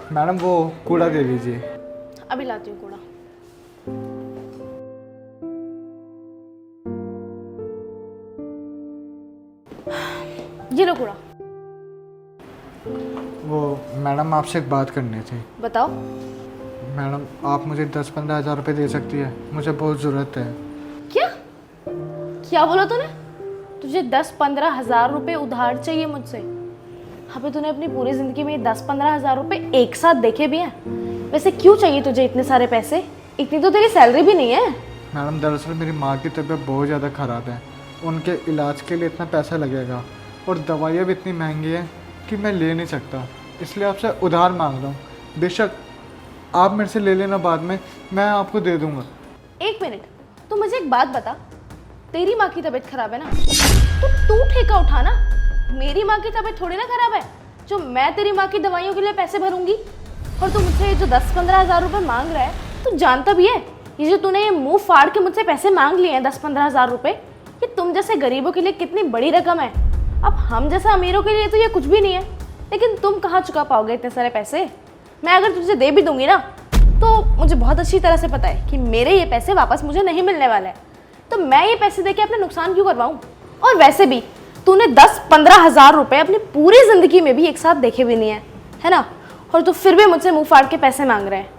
Madam वो कूड़ा दे दीजिए। अभी लाती हूँ कूड़ा। ये लो कूड़ा। वो मैडम आपसे एक बात करनी थी। बताओ। मैडम आप मुझे 10-15 हज़ार रुपये दे सकती है, मुझे बहुत ज़रूरत है। क्या क्या बोला तूने? तुझे 10-15 हज़ार रुपये उधार चाहिए मुझसे? अबे तूने अपनी पूरी ज़िंदगी में 10-15 हज़ार रुपये एक साथ देखे भी हैं? वैसे क्यों चाहिए तुझे इतने सारे पैसे? इतनी तो तेरी सैलरी भी नहीं है। मैडम दरअसल मेरी माँ की तबीयत बहुत ज़्यादा ख़राब है, उनके इलाज के लिए इतना पैसा लगेगा और दवाइयाँ भी इतनी महंगी हैं कि मैं ले नहीं सकता, इसलिए आपसे उधार मांग रहा हूँ। बेशक आप मेरे से ले लेना बाद में, मैं आपको दे दूँगा। एक मिनट, तू मुझे एक बात बता, तेरी माँ की तबीयत खराब है ना, तो तू ठेका उठा ना। मेरी माँ की तबीयत थोड़ी ना खराब है जो मैं तेरी माँ की दवाइयों के लिए पैसे भरूंगी। और तू मुझसे जो 10-15 हज़ार रुपये मांग रहा है, तू जानता भी है ये जो तूने ये मुंह फाड़ के मुझसे पैसे मांग लिए हैं 10-15 हज़ार रुपये, ये तुम जैसे गरीबों के लिए कितनी बड़ी रकम है। अब हम जैसे अमीरों के लिए तो ये कुछ भी नहीं है, लेकिन तुम कहाँ चुका पाओगे इतने सारे पैसे? मैं अगर तुझे दे भी दूंगी ना, तो मुझे बहुत अच्छी तरह से पता है कि मेरे ये पैसे वापस मुझे नहीं मिलने वाले हैं, तो मैं ये पैसे देके अपने नुकसान क्यों करवाऊँ? और वैसे भी तूने 10-15 हज़ार रुपये अपनी पूरी ज़िंदगी में भी एक साथ देखे भी नहीं है ना? और तू फिर भी मुझसे मुंह फाड़ के पैसे मांग रहे हैं,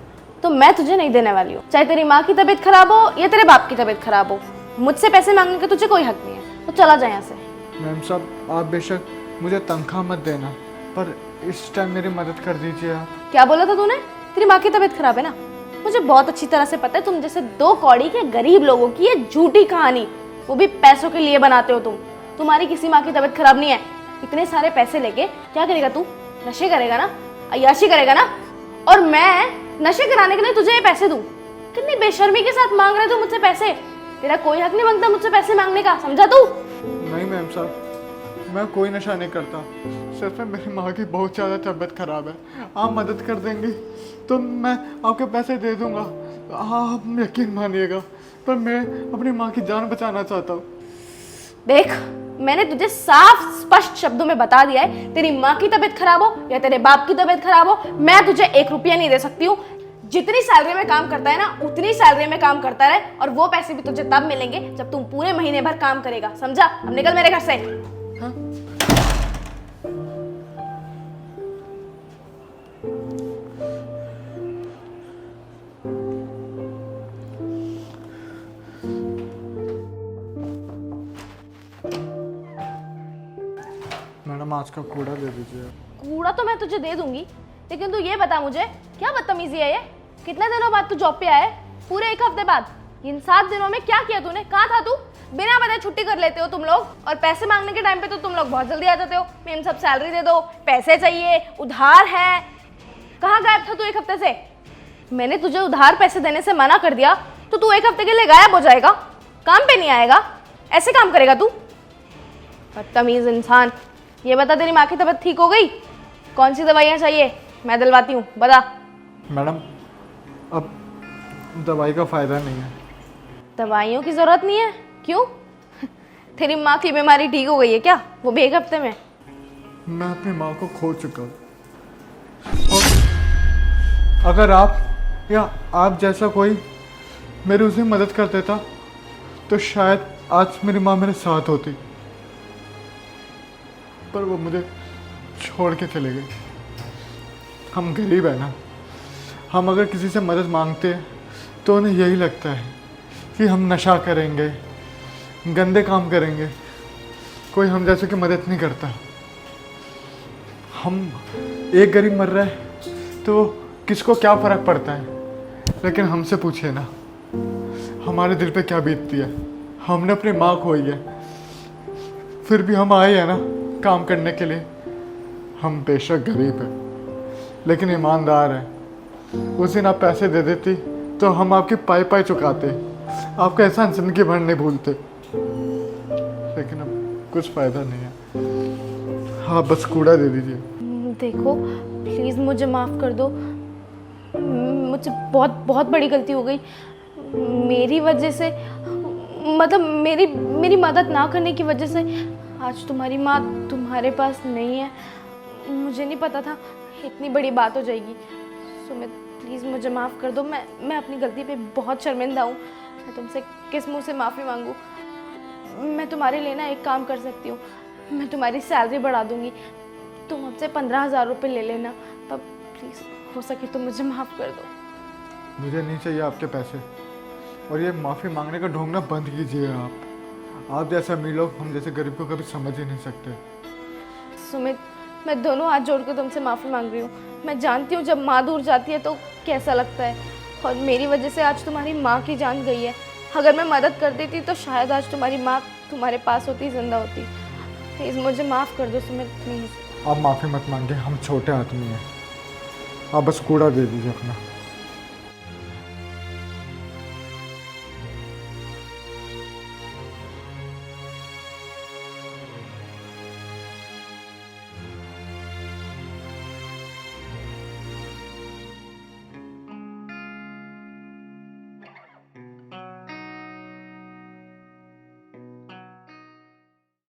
तो मैं तुझे नहीं देने वाली हूँ। चाहे तेरी माँ की तबीयत खराब हो या तेरे बाप की तबीयत खराब हो, मुझसे पैसे मांगने का तुझे कोई हक नहीं है, तो चला जाए यहाँ से। मैम साहब आप बेशक मुझे तनख्वाह मत देना, पर इस टाइम मेरी मदद कर दीजिए आप। क्या बोला था तूने? तेरी माँ की तबीयत खराब है ना? मुझे बहुत अच्छी तरह से पता है तुम जैसे दो कौड़ी के गरीब लोगों की ये झूठी कहानी, वो भी पैसों के लिए बनाते हो तुम। तुम्हारी किसी माँ की तबीयत खराब नहीं है। इतने सारे पैसे लेके क्या करेगा तू? नशे करेगा ना, अय्याशी करेगा ना, और मैं नशे कराने के लिए तुझे ये पैसे दूं? कितनी बेशर्मी के साथ मांग रहे तू मुझसे पैसे। तेरा कोई हक नहीं बनता मुझसे पैसे मांगने का, समझा तू? नहीं मैम साहब, मैं कोई नशा नहीं करता, सिर्फ मेरी माँ की बहुत ज़्यादा तबीयत खराब है। आप मदद कर देंगे तो मैं आपके पैसे दे दूंगा, आप यकीन मानिएगा, पर मैं अपनी माँ की जान बचाना चाहता हूँ। देख, मैंने तुझे साफ स्पष्ट शब्दों में बता दिया है, तेरी माँ की तबीयत खराब हो या तेरे बाप की तबीयत खराब हो, मैं तुझे 1 रुपया नहीं दे सकती हूँ। जितनी सैलरी में काम करता है ना, उतनी सैलरी में काम करता रहे, और वो पैसे भी तुझे तब मिलेंगे जब तुम पूरे महीने भर काम करेगा, समझा? अब निकल मेरे घर से। हाँ? मैडम आज का कूड़ा दे दीजिए। कूड़ा तो मैं तुझे दे दूंगी, लेकिन तू ये बता मुझे, क्या बदतमीजी है ये? कितने दिनों बाद तू जॉब पे आया है? पूरे 1 हफ्ते बाद। इन 7 दिनों में क्या किया तूने? कहाँ था तू? बिना बताए छुट्टी कर लेते हो तुम लोग, और पैसे मांगने के टाइम पे तो तुम लोग बहुत जल्दी आ जाते हो। मैम सब सैलरी दे दो, पैसे चाहिए, उधार है। कहाँ गायब था तू 1 हफ्ते से? मैंने तुझे उधार पैसे देने से मना कर दिया तो तू 1 हफ्ते के लिए गायब हो जाएगा, काम पे नहीं आएगा? ऐसे काम करेगा तू? बदतमीज इंसान। ये बता, तेरी माँ की तबीयत ठीक हो गई? कौन सी दवाइयाँ चाहिए, मैं दिलवाती हूँ, बता। मैडम अब दवाई का फ़ायदा नहीं है। दवाइयों की जरूरत नहीं है? क्यों? तेरी माँ की बीमारी ठीक हो गई है क्या, वो भी 1 हफ्ते में? मैं अपनी माँ को खो चुका हूँ, और अगर आप या आप जैसा कोई मेरी उसे मदद कर देता तो शायद आज मेरी माँ मेरे साथ होती, पर वो मुझे छोड़ के चले गई। हम गरीब है ना, हम अगर किसी से मदद मांगते हैं तो उन्हें यही लगता है कि हम नशा करेंगे, गंदे काम करेंगे, कोई हम जैसे की मदद नहीं करता। हम एक गरीब मर रहा है तो किसको क्या फ़र्क पड़ता है, लेकिन हमसे पूछे ना हमारे दिल पे क्या बीतती है। हमने अपनी माँ खोई है, फिर भी हम आए हैं ना काम करने के लिए। हम बेशक गरीब हैं लेकिन ईमानदार हैं। उस दिन आप पैसे दे देती तो हम आपकी पाई पाई चुकाते, आपका एहसान जिंदगी भर नहीं भूलते, लेकिन अब कुछ फ़ायदा नहीं है। हाँ बस कूड़ा दे दीजिए। देखो प्लीज़ मुझे माफ़ कर दो, मुझसे बहुत बहुत बड़ी गलती हो गई। मेरी वजह से, मतलब मेरी मदद ना करने की वजह से आज तुम्हारी माँ तुम्हारे पास नहीं है। मुझे नहीं पता था इतनी बड़ी बात हो जाएगी। सुमित प्लीज़ मुझे माफ़ कर दो। मैं अपनी गलती पे बहुत शर्मिंदा हूँ। मैं तुमसे किस मुंह से माफ़ी मांगूँ। मैं तुम्हारे लिए ना एक काम कर सकती हूँ, मैं तुम्हारी सैलरी बढ़ा दूँगी। तुम हमसे 15,000 रुपये ले लेना। तब प्लीज़ हो सके तो मुझे माफ़ कर दो। मुझे नहीं चाहिए आपके पैसे, और ये माफ़ी मांगने का ढोंग ना बंद कीजिए आप जैसे अमीर लोग हम जैसे गरीब को कभी समझ ही नहीं सकते। सुमित मैं दोनों हाथ जोड़ के तुमसे माफ़ी मांग रही हूँ। मैं जानती हूँ जब माँ दूर जाती है तो कैसा लगता है, और मेरी वजह से आज तुम्हारी माँ की जान गई है। अगर मैं मदद कर देती तो शायद आज तुम्हारी माँ तुम्हारे पास होती, जिंदा होती। प्लीज़ मुझे माफ़ कर दो सुमित, प्लीज़। आप माफ़ी मत मांगिए, हम छोटे आदमी हैं। आप बस कूड़ा दे दीजिए अपना।